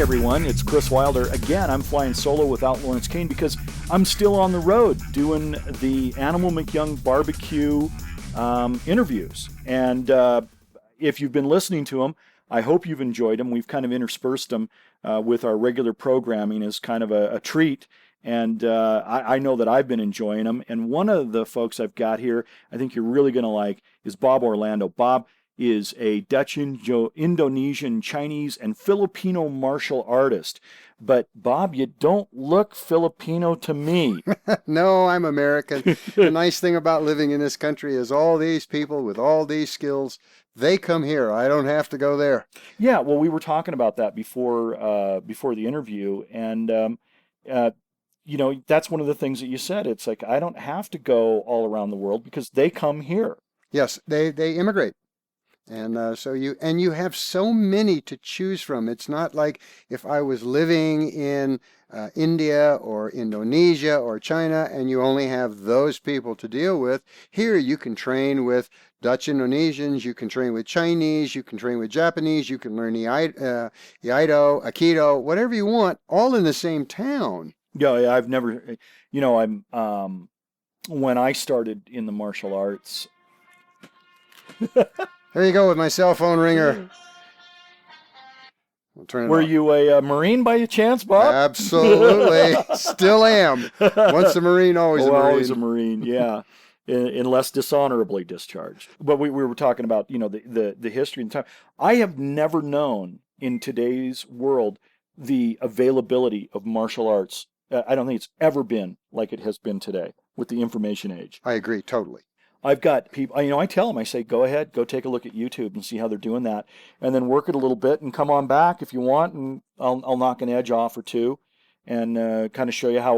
everyone, it's Chris Wilder. Again, I'm flying solo without Lawrence Kane because I'm still on the road doing the Animal McYoung barbecue interviews. And if you've been listening to them, I hope you've enjoyed them. We've kind of interspersed them with our regular programming as kind of a treat. And I know that I've been enjoying them. And one of the folks I've got here, I think you're really going to like, is Bob Orlando. Bob is a Dutch, Indonesian, Chinese, and Filipino martial artist. But Bob, you don't look Filipino to me. No, I'm American. The nice thing about living in this country is all these people with all these skills, they come here. I don't have to go there. Yeah, well, we were talking about that before the interview, and you know, that's one of the things that you said. It's like, I don't have to go all around the world because they come here. Yes, they immigrate. And so you have so many to choose from. It's not like if I was living in India or Indonesia or China and you only have those people to deal with. Here you can train with Dutch Indonesians, you can train with Chinese, you can train with Japanese, you can learn Iaido, Aikido, whatever you want, all in the same town. Yeah, I've never, you know, when I started in the martial arts. There you go with my cell phone ringer. We'll turn it Were off. you a Marine by chance, Bob? Absolutely. Still am. Once a Marine, always a Marine. Always a Marine, yeah. Unless dishonorably discharged. But we were talking about, you know, the history and time. I have never known in today's world the availability of martial arts. I don't think it's ever been like it has been today with the information age. I agree, totally. I've got people, you know, I tell them, I say, go ahead, go take a look at YouTube and see how they're doing that. And then work it a little bit and come on back if you want, and I'll knock an edge off or two and kind of show you how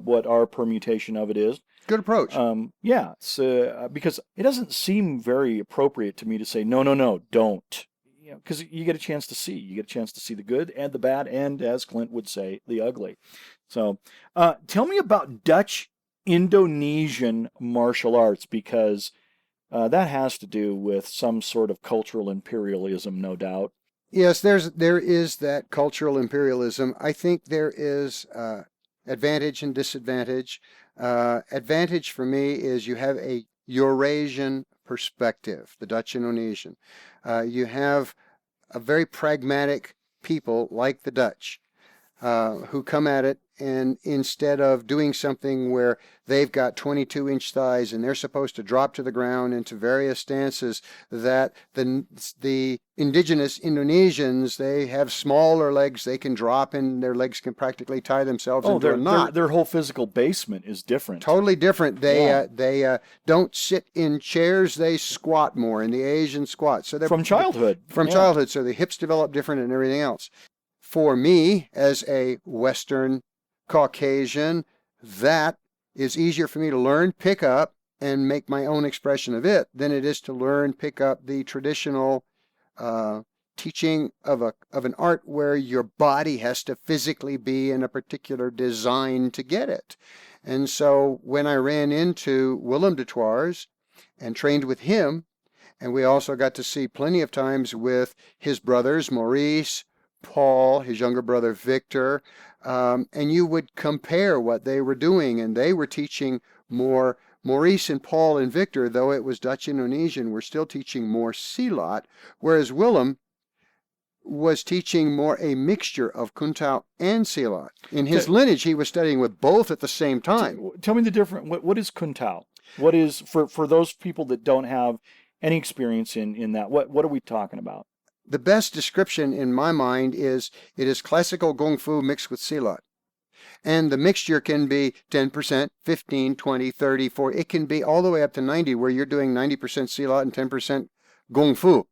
what our permutation of it is. Good approach. Yeah, because it doesn't seem very appropriate to me to say, no, don't. You know, because you get a chance to see. You get a chance to see the good and the bad and, as Clint would say, the ugly. So tell me about Dutch Indonesian martial arts, because that has to do with some sort of cultural imperialism, no doubt. Yes, there is that cultural imperialism. I think there is advantage and disadvantage. Advantage for me is you have a Eurasian perspective, the Dutch Indonesian. You have a very pragmatic people like the Dutch who come at it, and instead of doing something where they've got 22-inch thighs and they're supposed to drop to the ground into various stances, that the indigenous Indonesians, they have smaller legs, they can drop and their legs can practically tie themselves into a knot. Their whole physical basement is different. Totally different. They don't sit in chairs, they squat more, and the Asian squat. So they're from childhood. Childhood, so the hips develop different and everything else. For me, as a Western Caucasian, that is easier for me to learn, pick up, and make my own expression of it than it is to learn, pick up the traditional teaching of an art where your body has to physically be in a particular design to get it. And so when I ran into Willem de Tours and trained with him, and we also got to see plenty of times with his brothers, Maurice, Paul, his younger brother Victor, and you would compare what they were doing, and they were teaching more. Maurice and Paul and Victor, though it was Dutch Indonesian, were still teaching more Silat, whereas Willem was teaching more a mixture of Kuntao and Silat. In his lineage, he was studying with both at the same time. Tell me the difference. What is Kuntao? What is, for those people that don't have any experience in that, what are we talking about? The best description in my mind is it is classical Kung Fu mixed with Silat. And the mixture can be 10%, 15, 20, 30, 40. It can be all the way up to 90, where you're doing 90% Silat and 10% Kung Fu.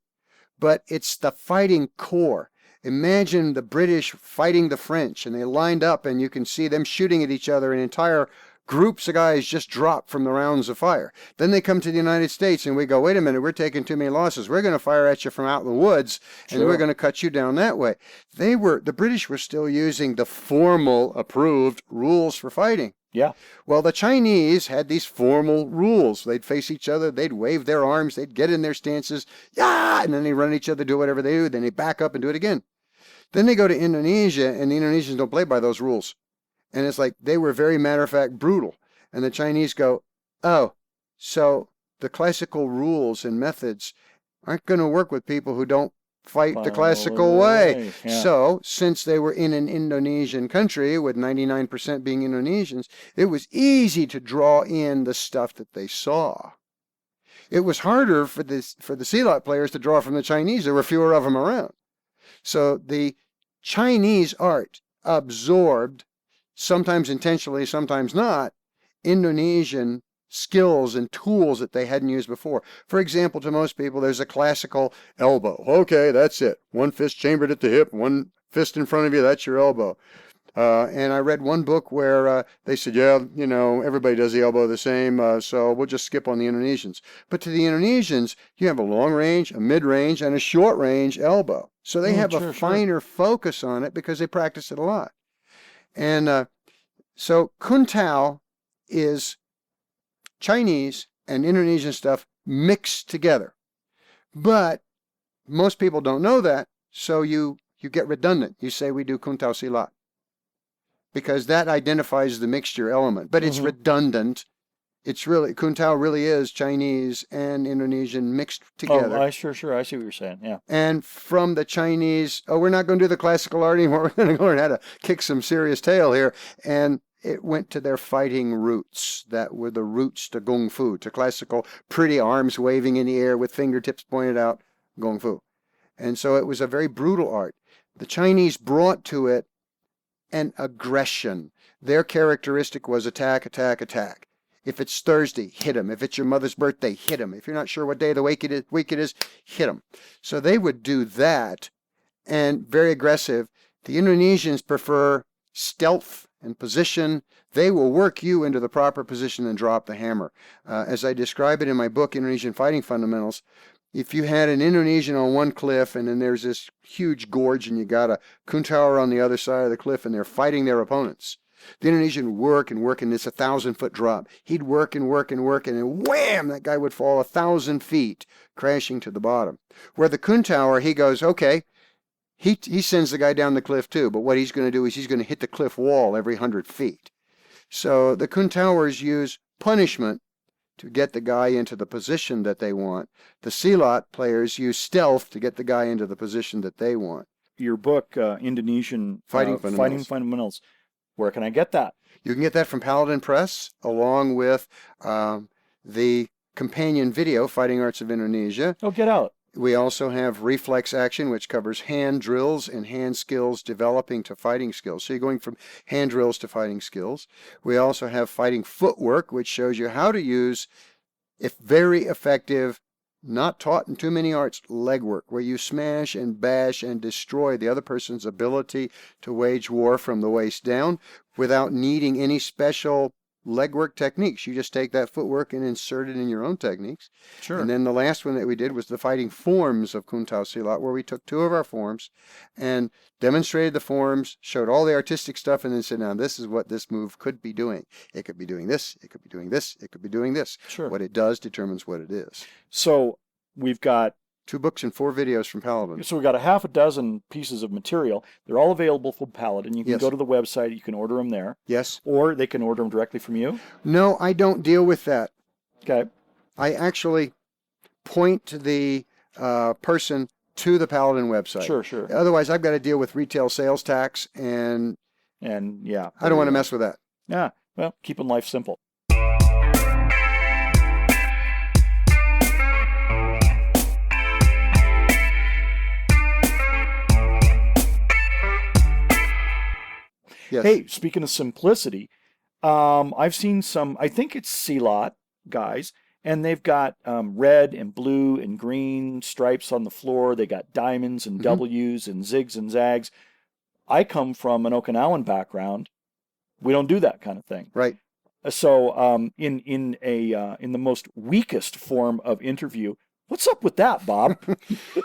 But it's the fighting core. Imagine the British fighting the French, and they lined up, and you can see them shooting at each other, and entire groups of guys just drop from the rounds of fire. Then they come to the United States, and we go, wait a minute, we're taking too many losses. We're going to fire at you from out in the woods, and we're going to cut you down that way. The British were still using the formal, approved rules for fighting. Yeah. Well, the Chinese had these formal rules. They'd face each other, they'd wave their arms, they'd get in their stances, yeah, and then they run at each other, do whatever they do, then they back up and do it again. Then they go to Indonesia, and the Indonesians don't play by those rules. And it's like they were very matter-of-fact brutal. And the Chinese go, oh, so the classical rules and methods aren't going to work with people who don't fight the classical way. Yeah. So, since they were in an Indonesian country with 99% being Indonesians, it was easy to draw in the stuff that they saw. It was harder for the Silat players to draw from the Chinese. There were fewer of them around. So the Chinese art absorbed, sometimes intentionally, sometimes not, Indonesian skills and tools that they hadn't used before. For example, to most people, there's a classical elbow. Okay, that's it. One fist chambered at the hip, one fist in front of you, that's your elbow. And I read one book where they said, yeah, everybody does the elbow the same, so we'll just skip on the Indonesians. But to the Indonesians, you have a long range, a mid-range, and a short-range elbow. So they have a finer focus on it because they practice it a lot. And so Kuntao is Chinese and Indonesian stuff mixed together. But most people don't know that, so you get redundant. You say we do Kuntao-Silat, because that identifies the mixture element, but it's redundant. It's really, Kuntao really is Chinese and Indonesian mixed together. Oh, sure. I see what you're saying, yeah. And from the Chinese, we're not going to do the classical art anymore. We're going to learn how to kick some serious tail here. And it went to their fighting roots that were the roots to Kung Fu, to classical, pretty arms waving in the air with fingertips pointed out, Kung Fu. And so it was a very brutal art. The Chinese brought to it an aggression. Their characteristic was attack, attack, attack. If it's Thursday, hit them. If it's your mother's birthday, hit them. If you're not sure what day of the week it is, hit them. So they would do that, and very aggressive. The Indonesians prefer stealth and position. They will work you into the proper position and drop the hammer. As I describe it in my book, Indonesian Fighting Fundamentals, if you had an Indonesian on one cliff and then there's this huge gorge and you got a Kuntao on the other side of the cliff and they're fighting their opponents, the Indonesian would work and work, and it's 1,000-foot drop. He'd work and work and work, and then wham, that guy would fall 1,000 feet, crashing to the bottom. Where the Kuntao, he goes, okay, he sends the guy down the cliff too, but what he's going to do is he's going to hit the cliff wall every 100 feet. So the Kuntaoers use punishment to get the guy into the position that they want. The Silat players use stealth to get the guy into the position that they want. Your book, Indonesian Fighting Fundamentals, where can I get that? You can get that from Paladin Press, along with the companion video, Fighting Arts of Indonesia. Oh, get out. We also have Reflex Action, which covers hand drills and hand skills developing to fighting skills. So you're going from hand drills to fighting skills. We also have Fighting Footwork, which shows you how to use, if very effective, not taught in too many arts, legwork, where you smash and bash and destroy the other person's ability to wage war from the waist down without needing any special legwork techniques. You just take that footwork and insert it in your own techniques. Sure. And then the last one that we did was the fighting forms of Kuntao-Silat, where we took 2 of our forms and demonstrated the forms, showed all the artistic stuff, and then said, now this is what this move could be doing. It could be doing this, it could be doing this, it could be doing this. Sure. What it does determines what it is. So we've got 2 books and 4 videos from Paladin. So we've got a half a dozen pieces of material. They're all available from Paladin. You can Yes. go to the website. You can order them there. Yes. Or they can order them directly from you. No, I don't deal with that. Okay. I actually point the person to the Paladin website. Sure. Otherwise, I've got to deal with retail sales tax, and yeah. I don't want to mess with that. Yeah. Well, keeping life simple. Yes. Hey, speaking of simplicity, I've seen some, I think it's Silat guys, and they've got red and blue and green stripes on the floor. They got diamonds and W's and zigs and zags. I come from an Okinawan background. We don't do that kind of thing. Right. So in the most weakest form of interview, what's up with that, Bob?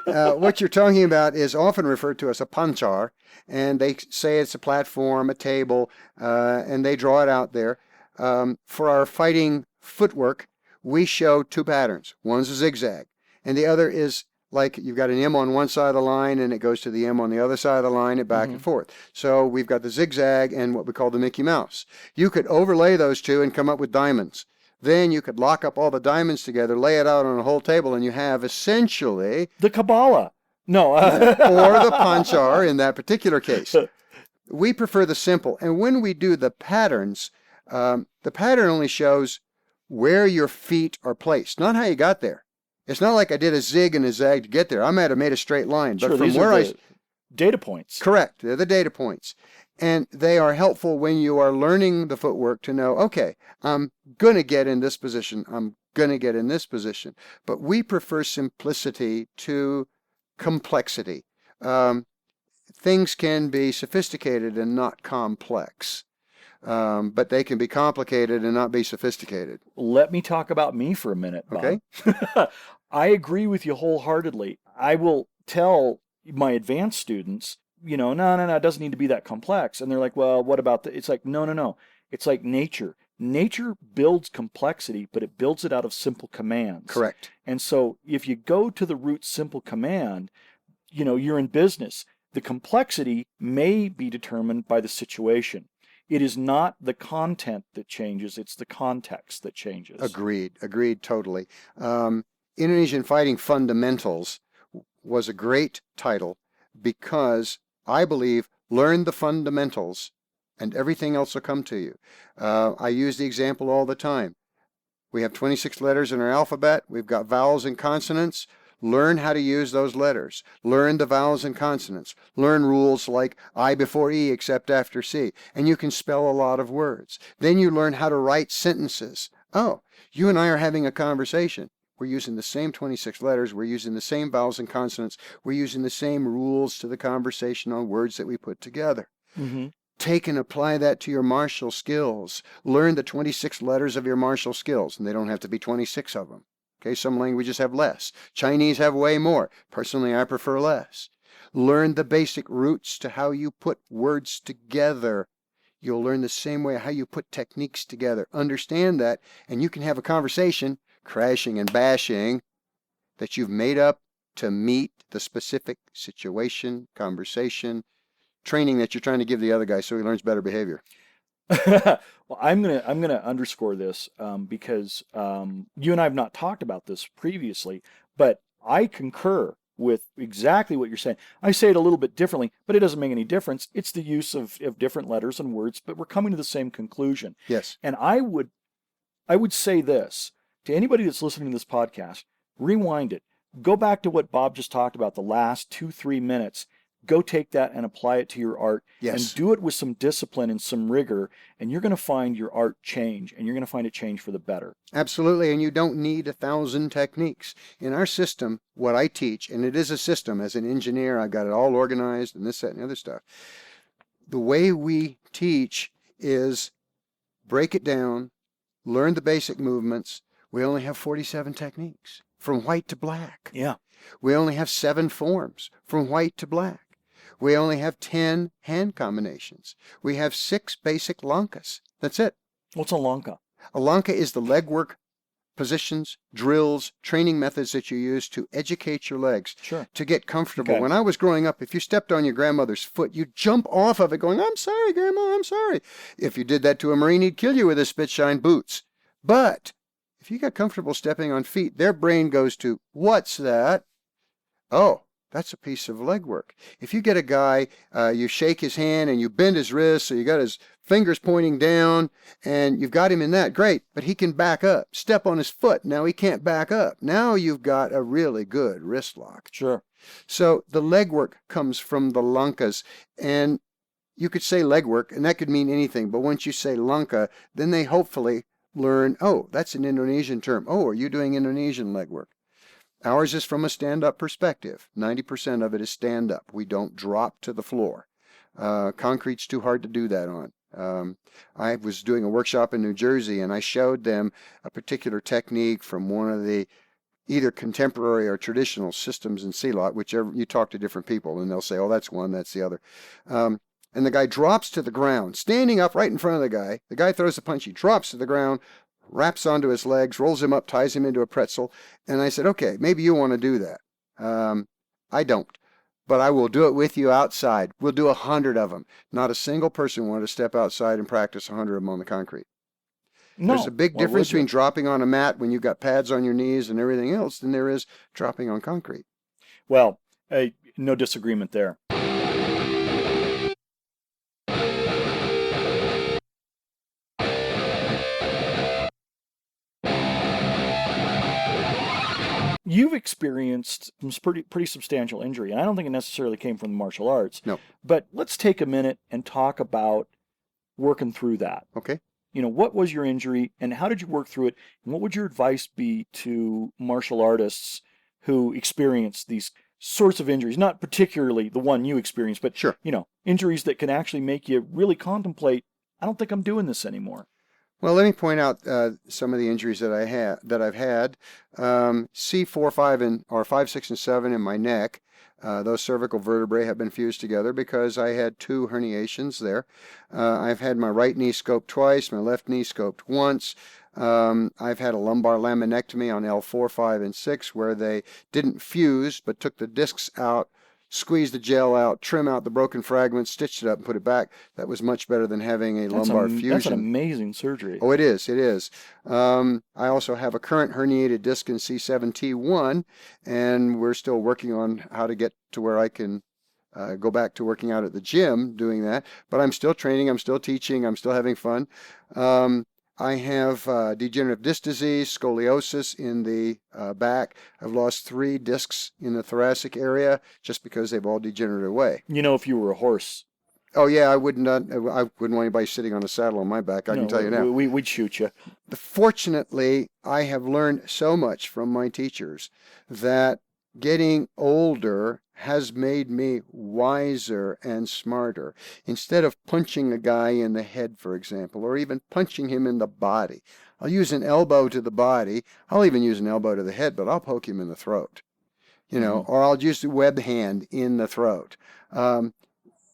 What you're talking about is often referred to as a panchar, and they say it's a platform, a table, and they draw it out there. For our fighting footwork, we show 2 patterns. One's a zigzag, and the other is like you've got an M on one side of the line and it goes to the M on the other side of the line and back and forth. So we've got the zigzag and what we call the Mickey Mouse. You could overlay those two and come up with diamonds. Then you could lock up all the diamonds together, lay it out on a whole table, and you have essentially the Kabbalah. No. or the Panchar in that particular case. We prefer the simple. And when we do the patterns, the pattern only shows where your feet are placed, not how you got there. It's not like I did a zig and a zag to get there. I might have made a straight line. But sure, from these where are the data points. Correct. They're the data points. And they are helpful when you are learning the footwork to know, okay, I'm going to get in this position. I'm going to get in this position. But we prefer simplicity to complexity. Things can be sophisticated and not complex. But they can be complicated and not be sophisticated. Let me talk about me for a minute, Bob. Okay. I agree with you wholeheartedly. I will tell my advanced students, no, it doesn't need to be that complex. And they're like, well, what about it's like, no. It's like nature. Nature builds complexity, but it builds it out of simple commands. Correct. And so if you go to the root simple command, you're in business. The complexity may be determined by the situation. It is not the content that changes, it's the context that changes. Agreed totally. Indonesian Fighting Fundamentals was a great title because I believe learn the fundamentals and everything else will come to you. I use the example all the time. We have 26 letters in our alphabet. We've got vowels and consonants. Learn how to use those letters. Learn the vowels and consonants. Learn rules like I before E except after C. And you can spell a lot of words. Then you learn how to write sentences. Oh, you and I are having a conversation. We're using the same 26 letters. We're using the same vowels and consonants. We're using the same rules to the conversation on words that we put together. Mm-hmm. Take and apply that to your martial skills. Learn the 26 letters of your martial skills, and they don't have to be 26 of them. Okay, some languages have less. Chinese have way more. Personally, I prefer less. Learn the basic roots to how you put words together. You'll learn the same way how you put techniques together. Understand that, and you can have a conversation, crashing and bashing, that you've made up to meet the specific situation, conversation, training that you're trying to give the other guy so he learns better behavior. Well, I'm gonna underscore this because you and I have not talked about this previously, but I concur with exactly what you're saying. I say it a little bit differently, but it doesn't make any difference. It's the use of different letters and words, but we're coming to the same conclusion. Yes. And I would say this to anybody that's listening to this podcast: rewind it, go back to what Bob just talked about, the last 2-3 minutes. Go take that and apply it to your art. Yes. And do it with some discipline and some rigor, and you're going to find your art change, and you're going to find it change for the better. Absolutely, and you don't need 1,000 techniques. In our system, what I teach, and it is a system, as an engineer, I've got it all organized and this, that, and the other stuff. The way we teach is break it down, learn the basic movements. We only have 47 techniques, from white to black. Yeah. We only have 7 forms, from white to black. We only have 10 hand combinations. We have 6 basic lankas. That's it. What's a lanka? A lanka is the leg work, positions, drills, training methods that you use to educate your legs, Sure. to get comfortable. Okay. When I was growing up, if you stepped on your grandmother's foot, you'd jump off of it going, I'm sorry, Grandma, I'm sorry. If you did that to a Marine, he'd kill you with his spit-shine boots. But if you got comfortable stepping on feet, their brain goes to, what's that? Oh, that's a piece of leg work. If you get a guy, you shake his hand and you bend his wrist, so you got his fingers pointing down, and you've got him in that, great, but he can back up. Step on his foot, now he can't back up. Now you've got a really good wrist lock. Sure. So the leg work comes from the lankas, and you could say leg work, and that could mean anything, but once you say lanka, then they hopefully learn, oh, that's an Indonesian term. Oh, are you doing Indonesian leg work? Ours is from a stand-up perspective. 90% of it is stand-up. We don't drop to the floor. Concrete's too hard to do that on. I was doing a workshop in New Jersey, and I showed them a particular technique from one of the either contemporary or traditional systems in Silat, whichever. You talk to different people, and they'll say, oh, that's one, that's the other. And the guy drops to the ground, standing up right in front of the guy. The guy throws a punch. He drops to the ground, wraps onto his legs, rolls him up, ties him into a pretzel. And I said, okay, maybe you want to do that. I don't. But I will do it with you outside. We'll do 100 of them. Not a single person wanted to step outside and practice 100 of them on the concrete. There's a No. big Why difference would you? between dropping on a mat when you've got pads on your knees and everything else than there is dropping on concrete. Well, no disagreement there. You've experienced some pretty substantial injury, and I don't think it necessarily came from the martial arts. No. But let's take a minute and talk about working through that. Okay. What was your injury and how did you work through it? And what would your advice be to martial artists who experience these sorts of injuries? Not particularly the one you experienced, but Sure. Injuries that can actually make you really contemplate, I don't think I'm doing this anymore. Well, let me point out some of the injuries that I've had. C4, 5, 6, and 7 in my neck. Those cervical vertebrae have been fused together because I had 2 herniations there. I've had my right knee scoped twice, my left knee scoped once. I've had a lumbar laminectomy on L4, 5, and 6 where they didn't fuse but took the discs out, squeezed the gel out, trim out the broken fragments, stitched it up, and put it back. That was much better than having a lumbar fusion. That's an amazing surgery. Oh, it is. It is. I also have a current herniated disc in C7T1, and we're still working on how to get to where I can go back to working out at the gym doing that. But I'm still training. I'm still teaching. I'm still having fun. I have degenerative disc disease, scoliosis in the back. I've lost 3 discs in the thoracic area just because they've all degenerated away. If you were a horse. Oh yeah, I wouldn't want anybody sitting on a saddle on my back. I can tell you now. We'd shoot you. Fortunately, I have learned so much from my teachers that getting older has made me wiser and smarter. Instead of punching a guy in the head, for example, or even punching him in the body, I'll use an elbow to the body. I'll even use an elbow to the head, but I'll poke him in the throat. Or I'll use the web hand in the throat.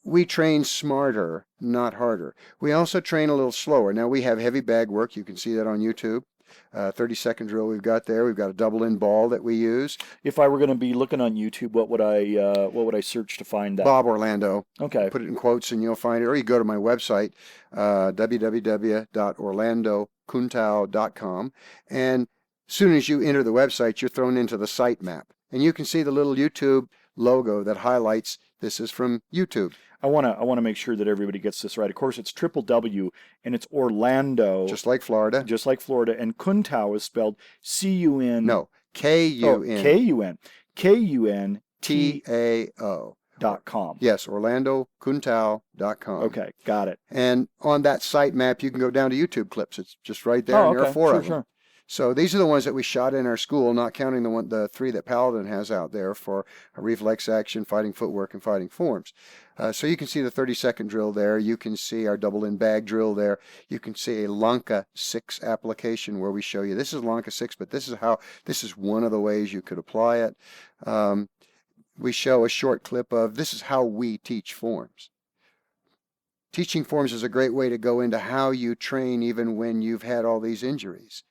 We train smarter, not harder. We also train a little slower. Now we have heavy bag work. You can see that on YouTube. 30-second drill we've got there. We've got a double-in ball that we use. If I were going to be looking on YouTube, what would I search to find that? Bob Orlando. Okay. Put it in quotes and you'll find it. Or you go to my website, www.orlandokuntao.com. And as soon as you enter the website, you're thrown into the site map. And you can see the little YouTube logo that highlights this is from YouTube. I want to make sure that everybody gets this right. Of course, it's W and it's Orlando. Just like Florida. Just like Florida. And Kuntao is spelled C-U-N. No, K-U-N. Oh, K-U-N. K-U-N-T-A-O. .com. Yes, OrlandoKuntao.com. Okay, got it. And on that site map, you can go down to YouTube clips. It's just right there, and there are 4 of them. Sure. So these are the ones that we shot in our school, not counting the 3 that Paladin has out there for reflex action, fighting footwork, and fighting forms. So you can see the 30-second drill there. You can see our double-in bag drill there. You can see a Lanka 6 application where we show you this is Lanka 6, but this is one of the ways you could apply it. We show a short clip of this is how we teach forms. Teaching forms is a great way to go into how you train even when you've had all these injuries.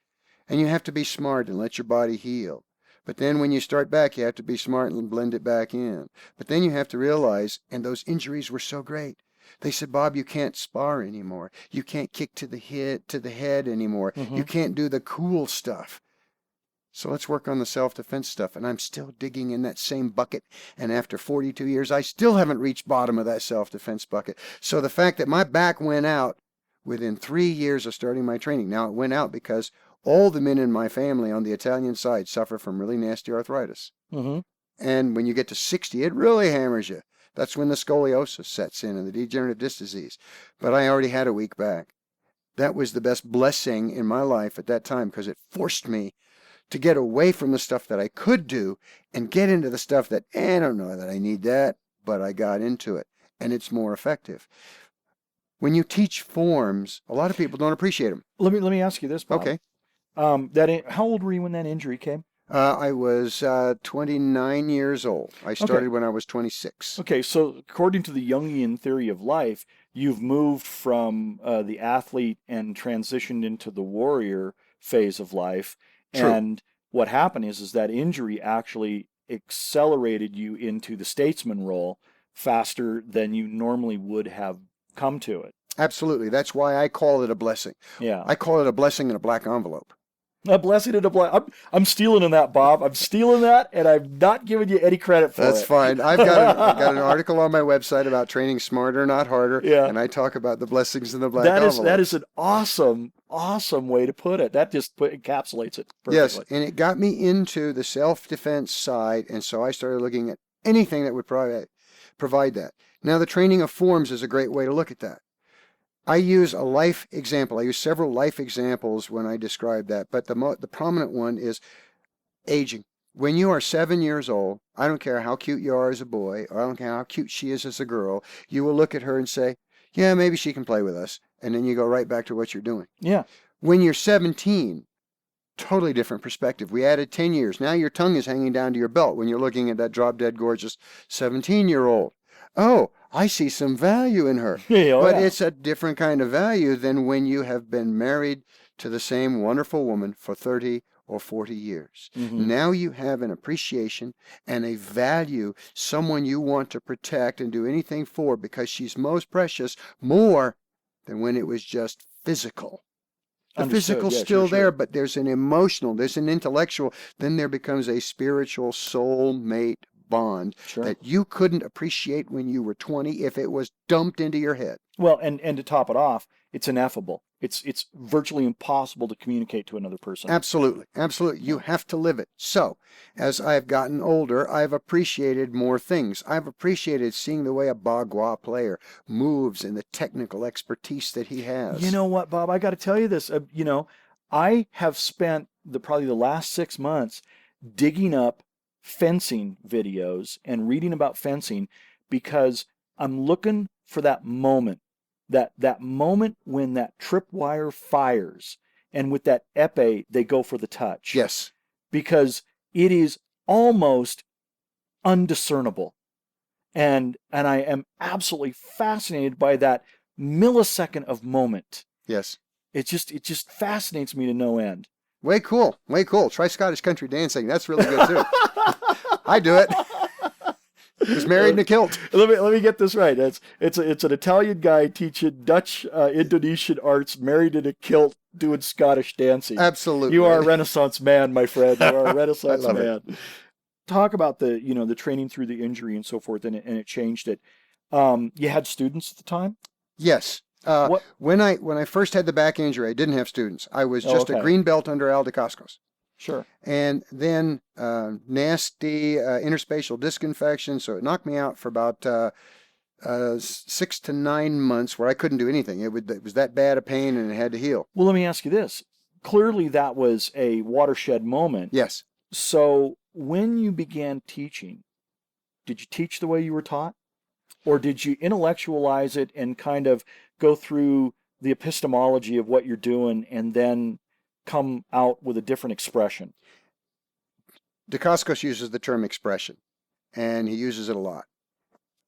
And you have to be smart and let your body heal. But then when you start back, you have to be smart and blend it back in. But then you have to realize, and those injuries were so great. They said, Bob, you can't spar anymore. You can't kick to the head anymore. Mm-hmm. You can't do the cool stuff. So let's work on the self-defense stuff. And I'm still digging in that same bucket. And after 42 years, I still haven't reached bottom of that self-defense bucket. So the fact that my back went out within 3 years of starting my training. Now, it went out because all the men in my family on the Italian side suffer from really nasty arthritis. Mm-hmm. And when you get to 60, it really hammers you. That's when the scoliosis sets in and the degenerative disc disease. But I already had a weak back. That was the best blessing in my life at that time because it forced me to get away from the stuff that I could do and get into the stuff that, I don't know that I need that, but I got into it. And it's more effective. When you teach forms, a lot of people don't appreciate them. Let me ask you this, Bob. Okay. How old were you when that injury came? I was 29 years old. I started when I was 26. Okay, so according to the Jungian theory of life, you've moved from the athlete and transitioned into the warrior phase of life. True. And what happened is that injury actually accelerated you into the statesman role faster than you normally would have come to it. Absolutely. That's why I call it a blessing. Yeah. I call it a blessing in a black envelope. A blessing and a blessing. I'm stealing in that, Bob. I'm stealing that, and I'm not giving you any credit for it. That's fine. I've got an article on my website about training smarter, not harder, and I talk about the blessings in the black envelope. That is an awesome way to put it. That just encapsulates it perfectly. Yes, and it got me into the self-defense side, and so I started looking at anything that would provide that. Now, the training of forms is a great way to look at that. I use a life example. I use several life examples when I describe that, but the prominent one is aging. When you are 7 years old, I don't care how cute you are as a boy, or I don't care how cute she is as a girl, you will look at her and say, yeah, maybe she can play with us, and then you go right back to what you're doing. Yeah. When you're 17, totally different perspective. We added 10 years. Now your tongue is hanging down to your belt when you're looking at that drop-dead gorgeous 17-year-old. Oh, I see some value in her. It's a different kind of value than when you have been married to the same wonderful woman for 30 or 40 years. Mm-hmm. Now you have an appreciation and a value, someone you want to protect and do anything for because she's most precious, more than when it was just physical. The physical's still there, but there's an emotional, there's an intellectual, then there becomes a spiritual soulmate bond that you couldn't appreciate when you were 20 if it was dumped into your head. Well, and to top it off, it's ineffable. It's virtually impossible to communicate to another person. Absolutely. You have to live it. So, as I've gotten older, I've appreciated more things. I've appreciated seeing the way a Bagua player moves and the technical expertise that he has. You know what, Bob? I got to tell you this. I have spent probably the last 6 months digging up fencing videos and reading about fencing because I'm looking for that moment, that moment when that tripwire fires and with that epee they go for the touch. Yes. Because it is almost undiscernible. And I am absolutely fascinated by that millisecond of moment. Yes. It just fascinates me to no end. Way cool. Try Scottish country dancing. That's really good too. I do it. He was married in a kilt. Let me get this right. It's an Italian guy teaching Dutch Indonesian arts, married in a kilt, doing Scottish dancing. Absolutely. You are a Renaissance man, my friend. You are a Renaissance I love man. It. Talk about the training through the injury and so forth, and it changed it. You had students at the time? Yes. When I first had the back injury, I didn't have students. I was just a green belt under Al Dacascos. Sure. And then nasty interspatial disc infection, so it knocked me out for about 6 to 9 months where I couldn't do anything. It was that bad a pain and it had to heal. Well, let me ask you this. Clearly that was a watershed moment. Yes. So when you began teaching, did you teach the way you were taught? Or did you intellectualize it and kind of go through the epistemology of what you're doing and then come out with a different expression? Dacascos uses the term expression, and he uses it a lot.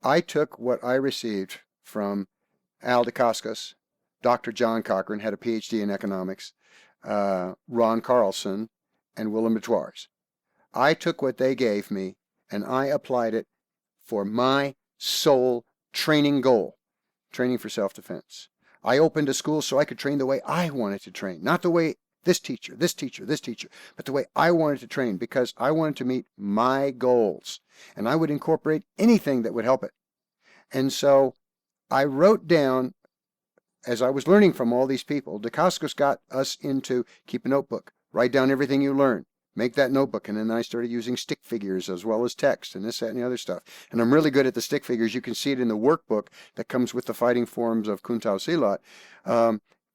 I took what I received from Al Dacascos, Dr. John Cochran, had a PhD in economics, Ron Carlson, and Willem Betwars. I took what they gave me, and I applied it for my sole training goal, training for self-defense. I opened a school so I could train the way I wanted to train, not the way this teacher, but the way I wanted to train because I wanted to meet my goals, and I would incorporate anything that would help it. And so I wrote down, as I was learning from all these people, Dacascos got us into keep a notebook, write down everything you learn, make that notebook, and then I started using stick figures as well as text and this, that, and the other stuff. And I'm really good at the stick figures. You can see it in the workbook that comes with the fighting forms of Kuntao-Silat.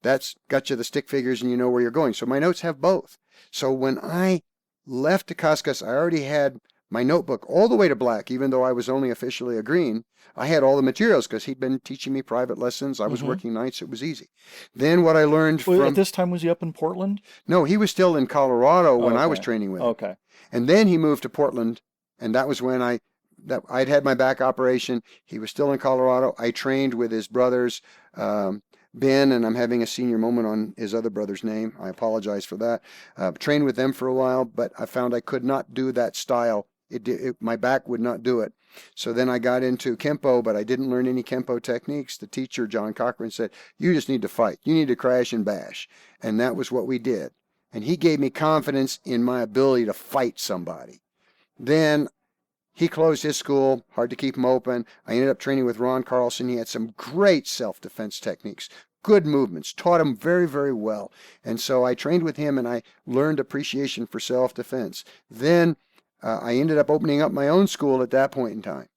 That's got you the stick figures and you know where you're going. So my notes have both. So when I left Dacascos, I already had my notebook all the way to black, even though I was only officially a green. I had all the materials because he'd been teaching me private lessons. I was working nights. It was easy. Then what I learned At this time, was he up in Portland? No, he was still in Colorado when I was training with him. Okay. And then he moved to Portland, and that was when I'd had my back operation. He was still in Colorado. I trained with his brothers, Ben, and I'm having a senior moment on his other brother's name. I apologize for that. Trained with them for a while, but I found I could not do that style My back would not do it. So then I got into Kempo, but I didn't learn any Kempo techniques. The teacher, John Cochran, said, you just need to fight. You need to crash and bash. And that was what we did. And he gave me confidence in my ability to fight somebody. Then he closed his school, hard to keep him open. I ended up training with Ron Carlson. He had some great self-defense techniques, good movements, taught him very, very well. And so I trained with him and I learned appreciation for self-defense. Then I ended up opening up my own school at that point in time.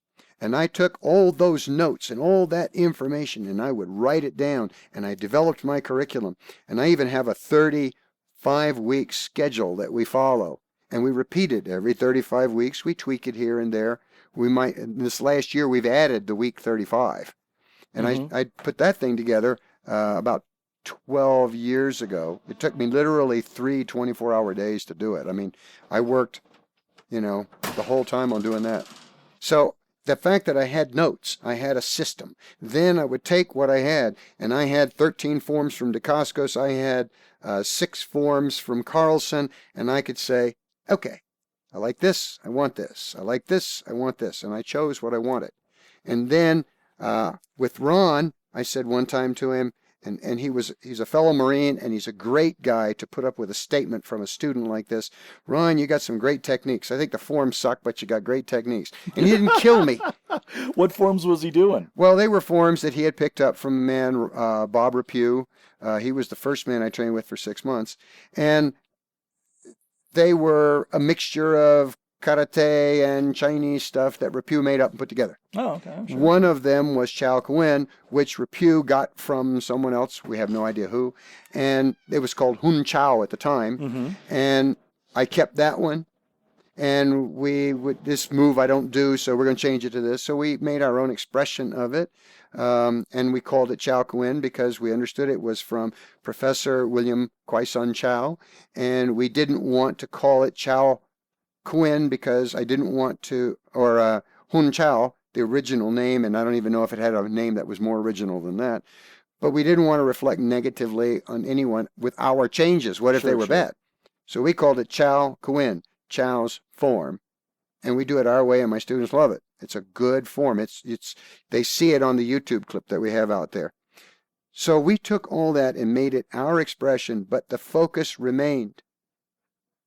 And I took all those notes and all that information and I would write it down and I developed my curriculum. And I even have a 35-week schedule that we follow. And we repeat it every 35 weeks. We tweak it here and there. This last year, we've added the week 35. And I put that thing together about 12 years ago. It took me literally 3 24-hour days to do it. I mean, I worked, the whole time on doing that. So the fact that I had notes, I had a system. Then I would take what I had, and I had 13 forms from DeCoscos. I had 6 forms from Carlson, and I could say, okay, I like this, I want this. I like this, I want this. And I chose what I wanted. And then with Ron, I said one time to him, and he's a fellow Marine, and he's a great guy to put up with a statement from a student like this. Ron, you got some great techniques. I think the forms suck, but you got great techniques. And he didn't kill me. What forms was he doing? Well, they were forms that he had picked up from a man, Bob Rapue. He was the first man I trained with for 6 months. And they were a mixture of karate and Chinese stuff that Rapue made up and put together. Oh, okay. I'm sure. One of them was Chow Kai Win, which Rapue got from someone else. We have no idea who. And it was called Hun Chow at the time. And I kept that one. And this move I don't do, so we're going to change it to this. So we made our own expression of it. And we called it Chow Kai Win because we understood it was from Professor William Kwai-Sun Chow. And we didn't want to call it Chow Kai Win because I didn't want to, or Hun Chow, the original name, and I don't even know if it had a name that was more original than that. But we didn't want to reflect negatively on anyone with our changes. What if they were bad? So we called it Chow Kai Win, Chow's form. And we do it our way, and my students love it. It's a good form. They see it on the YouTube clip that we have out there. So we took all that and made it our expression, but the focus remained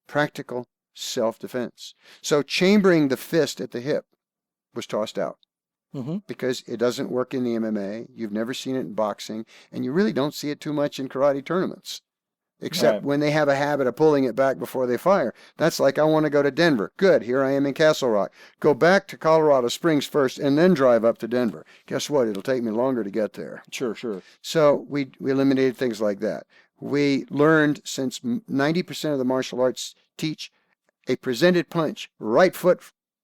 practical self-defense. So chambering the fist at the hip was tossed out because it doesn't work in the MMA. You've never seen it in boxing, and you really don't see it too much in karate tournaments. Except when they have a habit of pulling it back before they fire. That's like, I want to go to Denver. Good, here I am in Castle Rock. Go back to Colorado Springs first and then drive up to Denver. Guess what? It'll take me longer to get there. Sure. So we eliminated things like that. We learned, since 90% of the martial arts teach a presented punch, right foot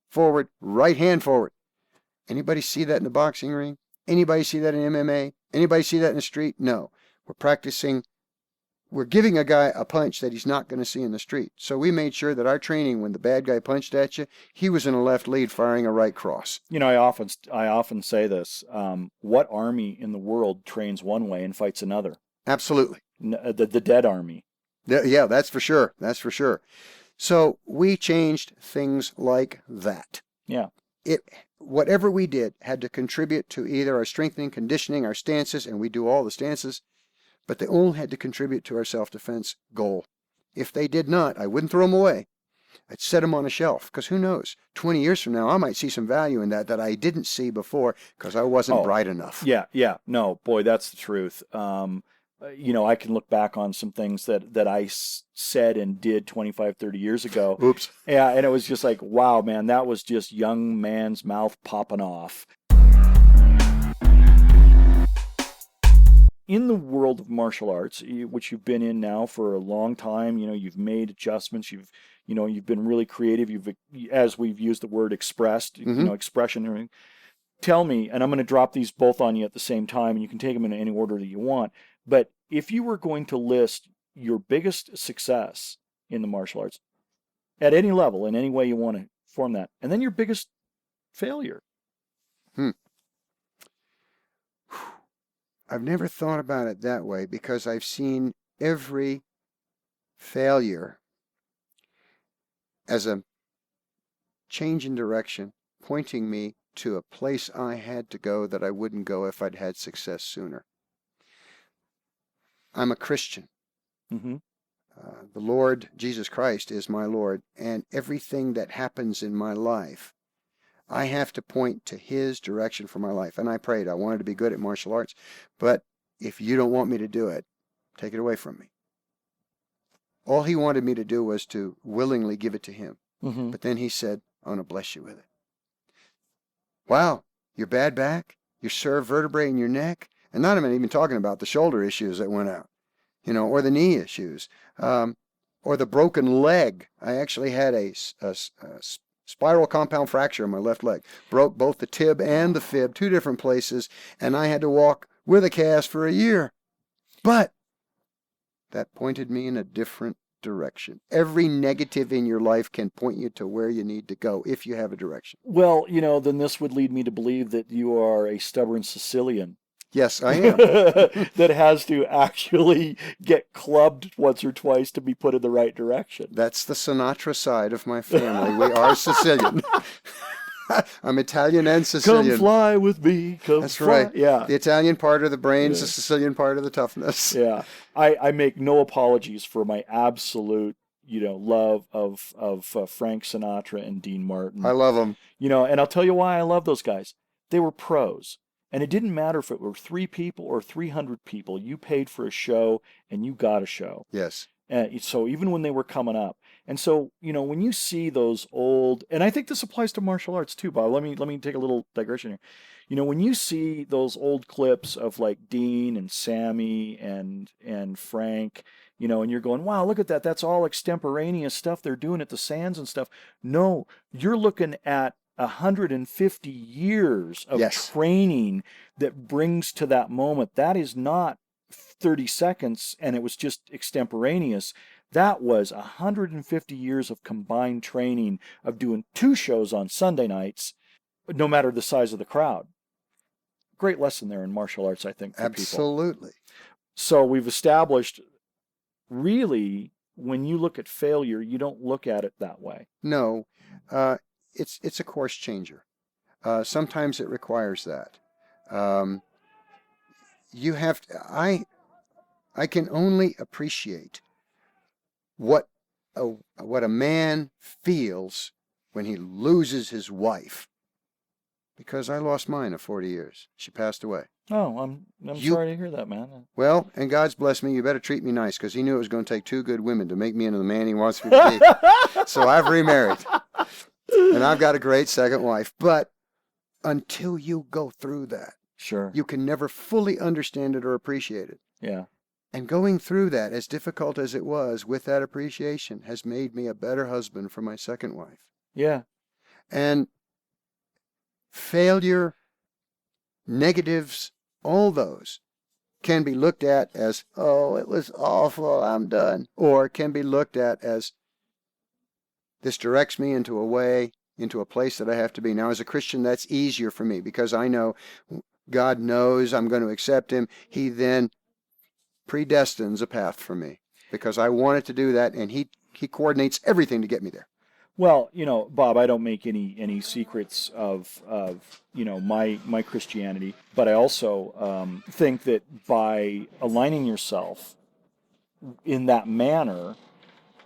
forward, right hand forward. Anybody see that in the boxing ring? Anybody see that in MMA? Anybody see that in the street? No. We're practicing. We're giving a guy a punch that he's not going to see in the street. So we made sure that our training, when the bad guy punched at you, he was in a left lead firing a right cross. I often say this. What army in the world trains one way and fights another? Absolutely. The dead army. Yeah, that's for sure. That's for sure. So we changed things like that. Yeah. Whatever we did had to contribute to either our strengthening, conditioning, our stances, and we do all the stances, but they all had to contribute to our self-defense goal. If they did not, I wouldn't throw them away. I'd set them on a shelf, because who knows, 20 years from now, I might see some value in that I didn't see before because I wasn't bright enough. Yeah. No, boy, that's the truth. I can look back on some things that I said and did 25, 30 years ago. Oops. Yeah, and it was just like, wow, man, that was just young man's mouth popping off. In the world of martial arts, which you've been in now for a long time, you've made adjustments, you've been really creative, as we've used the word expressed, expression and everything. Tell me, and I'm going to drop these both on you at the same time, and you can take them in any order that you want, but if you were going to list your biggest success in the martial arts, at any level, in any way you want to form that, and then your biggest failure. I've never thought about it that way because I've seen every failure as a change in direction, pointing me to a place I had to go that I wouldn't go if I'd had success sooner. I'm a Christian. Mm-hmm. The Lord Jesus Christ is my Lord, and everything that happens in my life, I have to point to His direction for my life. And I prayed. I wanted to be good at martial arts, but if you don't want me to do it, take it away from me. All He wanted me to do was to willingly give it to Him. Mm-hmm. But then He said, I want to bless you with it. Wow, your bad back, your sore vertebrae in your neck, and not even talking about the shoulder issues that went out, or the knee issues, or the broken leg. I actually had a spiral compound fracture in my left leg. Broke both the tib and the fib, 2 different places, and I had to walk with a cast for a year. But that pointed me in a different direction. Every negative in your life can point you to where you need to go if you have a direction. Well, then this would lead me to believe that you are a stubborn Sicilian. Yes, I am. That has to actually get clubbed once or twice to be put in the right direction. That's the Sinatra side of my family. We are Sicilian. I'm Italian and Sicilian. Come fly with me. That's right. Yeah. The Italian part of the brains, the Sicilian part of the toughness. Yeah. I make no apologies for my absolute, love of Frank Sinatra and Dean Martin. I love them. And I'll tell you why I love those guys. They were pros. And it didn't matter if it were 3 people or 300 people. You paid for a show and you got a show. Yes. So even when they were coming up. And so, when you see those old, and I think this applies to martial arts too, Bob. Let me take a little digression here. When you see those old clips of like Dean and Sammy and Frank, and you're going, wow, look at that. That's all extemporaneous stuff they're doing at the Sands and stuff. No, you're looking at 150 years of training that brings to that moment. That is not 30 seconds and it was just extemporaneous. That was 150 years of combined training of doing 2 shows on Sunday nights, no matter the size of the crowd. Great lesson there in martial arts, I think, for Absolutely. people. So we've established, really, when you look at failure, you don't look at it that way. No. It's a course changer. Sometimes it requires that. You have to, I can only appreciate what a man feels when he loses his wife, because I lost mine at 40 years. She passed away. Oh, I'm sorry to hear that, man. Well, and God's blessed me. You better treat me nice, because He knew it was going to take 2 good women to make me into the man He wants me to be. So I've remarried. And I've got a great second wife. But until you go through that, sure, you can never fully understand it or appreciate it. Yeah. And going through that, as difficult as it was, with that appreciation, has made me a better husband for my second wife. Yeah. And failure, negatives, all those can be looked at as, oh, it was awful, I'm done. Or can be looked at as, this directs me into a place that I have to be. Now, as a Christian, that's easier for me because I know God knows I'm going to accept Him. He then predestines a path for me because I wanted to do that, and He coordinates everything to get me there. Well, Bob, I don't make any secrets of my Christianity, but I also think that by aligning yourself in that manner,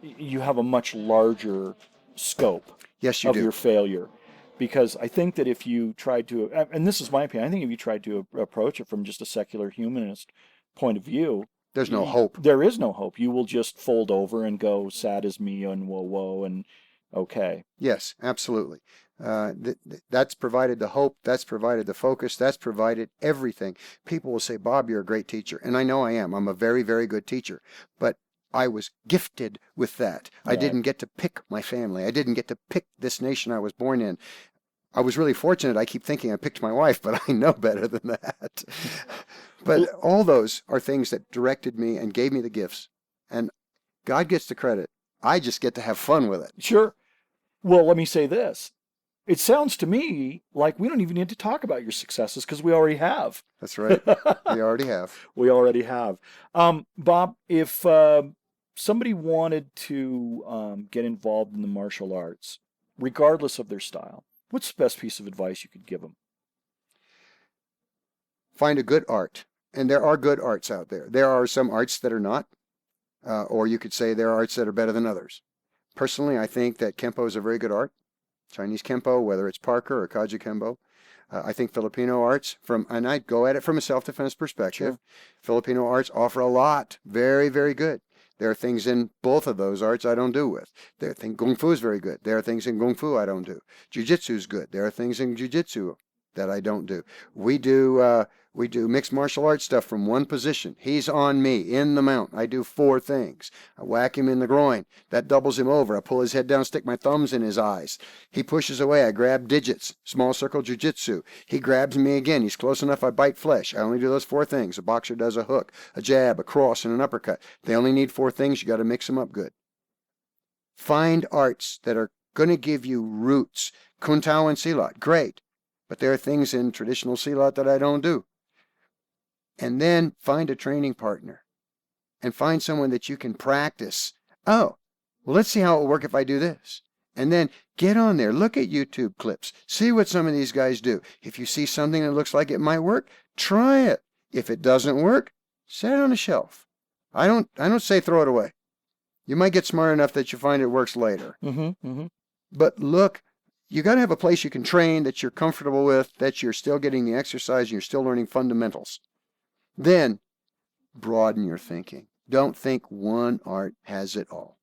you have a much larger scope Yes, you of do. your failure. Because I think that if you tried to, and this is my opinion, I think if you tried to approach it from just a secular humanist point of view, there's no hope. There is no hope. You will just fold over and go, sad as me, and whoa, and okay. Yes, absolutely. That's provided the hope, that's provided the focus, that's provided everything. People will say, Bob, you're a great teacher. And I know I am. I'm a very, very good teacher. But I was gifted with that. Yeah. I didn't get to pick my family. I didn't get to pick this nation I was born in. I was really fortunate. I keep thinking I picked my wife, but I know better than that. But all those are things that directed me and gave me the gifts. And God gets the credit. I just get to have fun with it. Sure. Well, let me say this. It sounds to me like we don't even need to talk about your successes because we already have. That's right. We already have. We already have. Bob, if somebody wanted to get involved in the martial arts, regardless of their style, what's the best piece of advice you could give them? Find a good art. And there are good arts out there. There are some arts that are not, or you could say there are arts that are better than others. Personally, I think that Kempo is a very good art. Chinese Kempo, whether it's Parker or Kaji Kempo. I think Filipino arts, and I go at it from a self-defense perspective. Sure. Filipino arts offer a lot. Very, very good. There are things in both of those arts I don't do with. There are things, Kung Fu is very good. There are things in Kung Fu I don't do. Jiu-Jitsu is good. There are things in Jiu-Jitsu that I don't do. We do mixed martial arts stuff from one position. He's on me in the mount. I do 4 things. I whack him in the groin. That doubles him over. I pull his head down, stick my thumbs in his eyes. He pushes away. I grab digits. Small circle jiu-jitsu. He grabs me again. He's close enough. I bite flesh. I only do those 4 things. A boxer does a hook, a jab, a cross, and an uppercut. They only need 4 things. You got to mix them up good. Find arts that are going to give you roots. Kuntao and Silat, great. But there are things in traditional Silat that I don't do. And then find a training partner and find someone that you can practice. Oh, well, let's see how it will work if I do this. And then get on there, look at YouTube clips, see what some of these guys do. If you see something that looks like it might work, try it. If it doesn't work, set it on a shelf. I don't say throw it away. You might get smart enough that you find it works later. But look, you got to have a place you can train that you're comfortable with, that you're still getting the exercise and you're still learning fundamentals. Then broaden your thinking. Don't think one art has it all.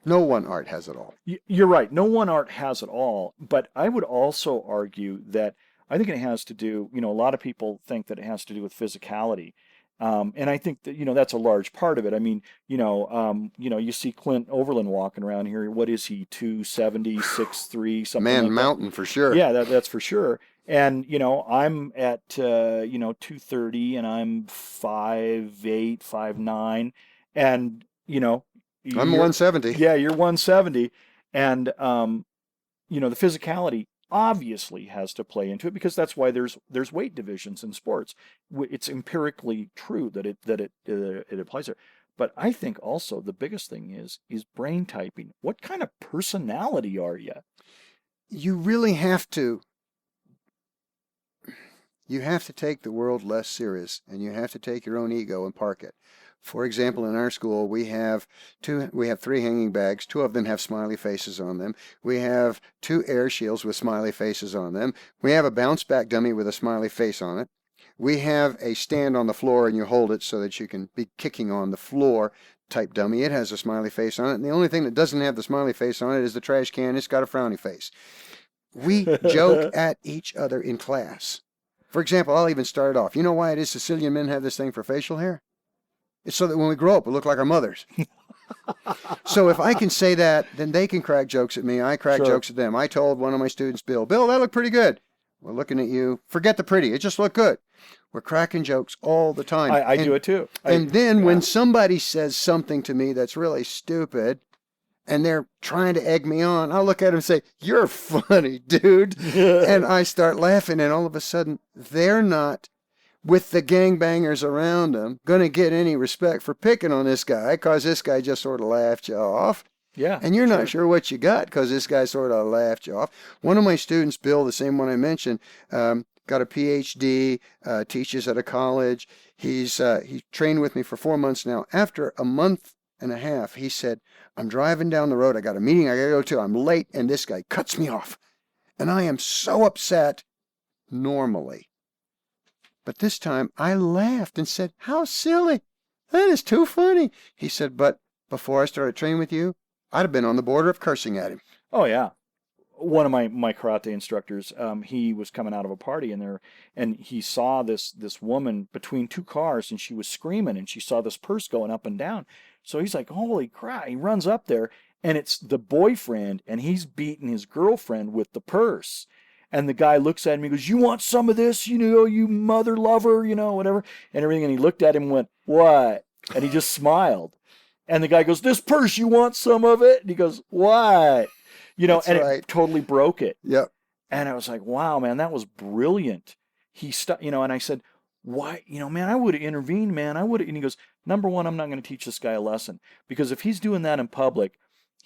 No one art has it all. You're right. No one art has it all. But I would also argue that I think it has to do, a lot of people think that it has to do with physicality. And I think that, that's a large part of it. I mean, you see Clint Overland walking around here. What is he, 270, 6'3", something Man like mountain that? For sure. Yeah, that's for sure. And, I'm at, 230 and I'm 5'8", 5'9". And, I'm 170. Yeah, you're 170. And, the physicality obviously has to play into it because that's why there's weight divisions in sports. It's empirically true that it applies there. But I think also the biggest thing is brain typing. What kind of personality are you? You really have to. You have to take the world less serious, and you have to take your own ego and park it. For example, in our school, we have 3 hanging bags. 2 of them have smiley faces on them. We have 2 air shields with smiley faces on them. We have a bounce back dummy with a smiley face on it. We have a stand on the floor, and you hold it so that you can be kicking on the floor type dummy. It has a smiley face on it, and the only thing that doesn't have the smiley face on it is the trash can. It's got a frowny face. We joke at each other in class. For example, I'll even start it off. You know why it is Sicilian men have this thing for facial hair? It's so that when we grow up, we look like our mothers. So if I can say that, then they can crack jokes at me. I crack jokes at them. I told one of my students, Bill, that looked pretty good. We're looking at you. Forget the pretty. It just looked good. We're cracking jokes all the time. I do it too. And then when somebody says something to me that's really stupid, and they're trying to egg me on, I'll look at them and say, you're funny, dude. And I start laughing, and all of a sudden, they're not, with the gangbangers around them, going to get any respect for picking on this guy because this guy just sort of laughed you off. Yeah. And you're not sure what you got because this guy sort of laughed you off. One of my students, Bill, the same one I mentioned, got a PhD, teaches at a college. He trained with me for 4 months now. After a month and a half, he said, I'm driving down the road. I got a meeting I got to go to. I'm late, and this guy cuts me off. And I am so upset normally. But this time I laughed and said, how silly. That is too funny. He said, but before I started training with you, I'd have been on the border of cursing at him. Oh, yeah. One of my karate instructors, he was coming out of a party and he saw this woman between 2 cars, and she was screaming, and she saw this purse going up and down. So he's like, holy crap. He runs up there, and it's the boyfriend, and he's beating his girlfriend with the purse. And the guy looks at him, he goes, you want some of this, you mother lover, whatever, and everything. And he looked at him and went, what? And he just smiled. And the guy goes, this purse, you want some of it? And he goes, what? That's and right. It totally broke it. Yep. And I was like, wow, man, that was brilliant. And I said, why, man, I would have intervened, man. And he goes, number one, I'm not going to teach this guy a lesson, because if he's doing that in public,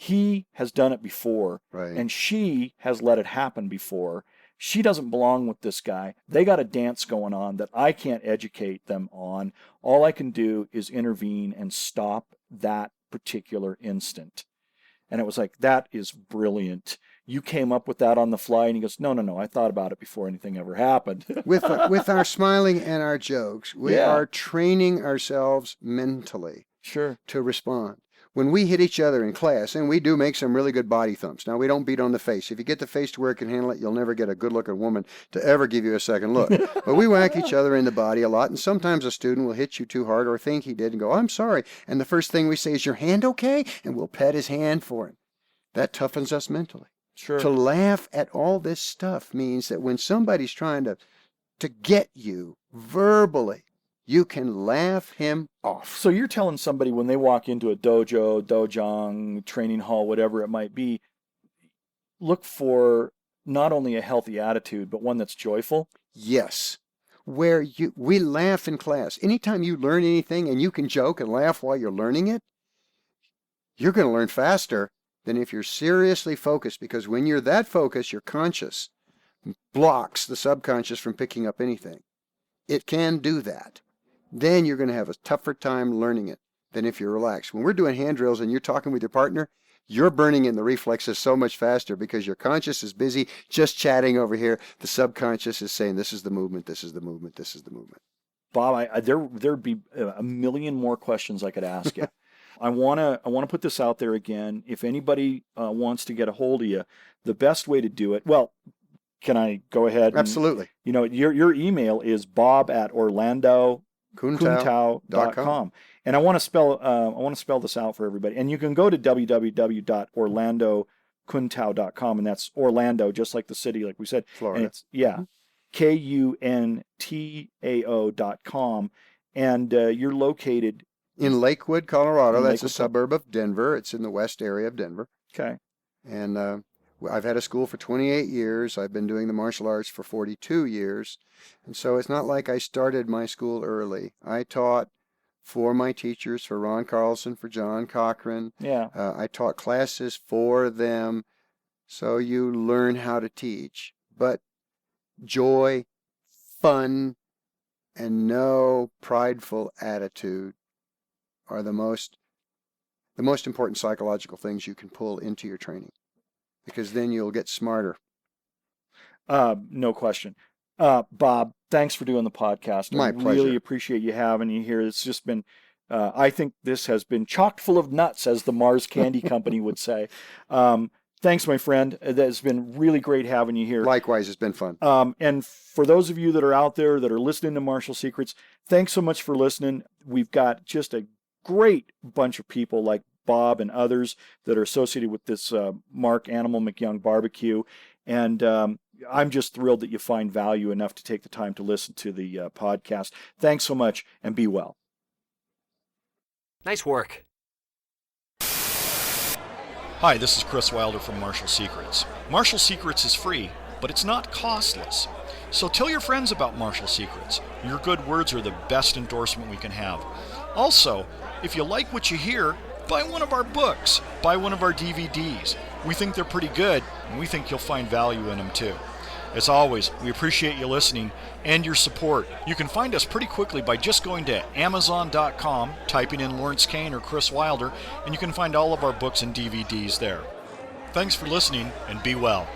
He has done it before, Right. and she has let it happen before. She doesn't belong with this guy. They got a dance going on that I can't educate them on. All I can do is intervene and stop that particular instant. And it was like, that is brilliant. You came up with that on the fly. And he goes, no, I thought about it before anything ever happened. With our smiling and our jokes, we are training ourselves mentally to respond. When we hit each other in class, and we do make some really good body thumps. Now, we don't beat on the face. If you get the face to where it can handle it, you'll never get a good-looking woman to ever give you a second look. But we whack each other in the body a lot, and sometimes a student will hit you too hard or think he did and go, I'm sorry. And the first thing we say is, your hand okay? And we'll pet his hand for him. That toughens us mentally. Sure. To laugh at all this stuff means that when somebody's trying to get you verbally, you can laugh him off. So you're telling somebody when they walk into a dojo, dojang, training hall, whatever it might be, look for not only a healthy attitude, but one that's joyful? Yes. Where we laugh in class. Anytime you learn anything and you can joke and laugh while you're learning it, you're going to learn faster than if you're seriously focused, because when you're that focused, your conscious blocks the subconscious from picking up anything. It can do that. Then you're going to have a tougher time learning it than if you're relaxed. When we're doing hand drills and you're talking with your partner, you're burning in the reflexes so much faster because your conscious is busy just chatting over here. The subconscious is saying, this is the movement, this is the movement, this is the movement. Bob, there'd be a million more questions I could ask you. I want to put this out there again. If anybody wants to get a hold of you, the best way to do it, well, can I go ahead? Absolutely. Your email is bob@orlandokuntao.com. And I want to spell this out for everybody. And you can go to www.orlandokuntao.com, and that's Orlando, just like the city, like we said. Florida. And it's Kuntao.com. And you're located in Lakewood, Colorado. That's a suburb of Denver. It's in the west area of Denver. Okay. And I've had a school for 28 years. I've been doing the martial arts for 42 years. And so it's not like I started my school early. I taught for my teachers, for Ron Carlson, for John Cochran. Yeah. I taught classes for them. So you learn how to teach. But joy, fun, and no prideful attitude are the most important psychological things you can pull into your training, because then you'll get smarter. No question. Bob, thanks for doing the podcast. My pleasure. I really appreciate you having you here. It's just been, I think this has been chock full of nuts, as the Mars Candy Company would say. Thanks, my friend. It's been really great having you here. Likewise, it's been fun. And for those of you that are out there that are listening to Martial Secrets, thanks so much for listening. We've got just a great bunch of people like Bob and others that are associated with this Mark Animal McYoung barbecue. And I'm just thrilled that you find value enough to take the time to listen to the podcast. Thanks so much, and be well. Nice work. Hi, this is Kris Wilder from Martial Secrets. Martial Secrets is free, but it's not costless. So tell your friends about Martial Secrets. Your good words are the best endorsement we can have. Also, if you like what you hear, buy one of our books, buy one of our DVDs. We think they're pretty good, and we think you'll find value in them too. As always, we appreciate you listening and your support. You can find us pretty quickly by just going to Amazon.com, typing in Lawrence Kane or Kris Wilder, and you can find all of our books and DVDs there. Thanks for listening, and be well.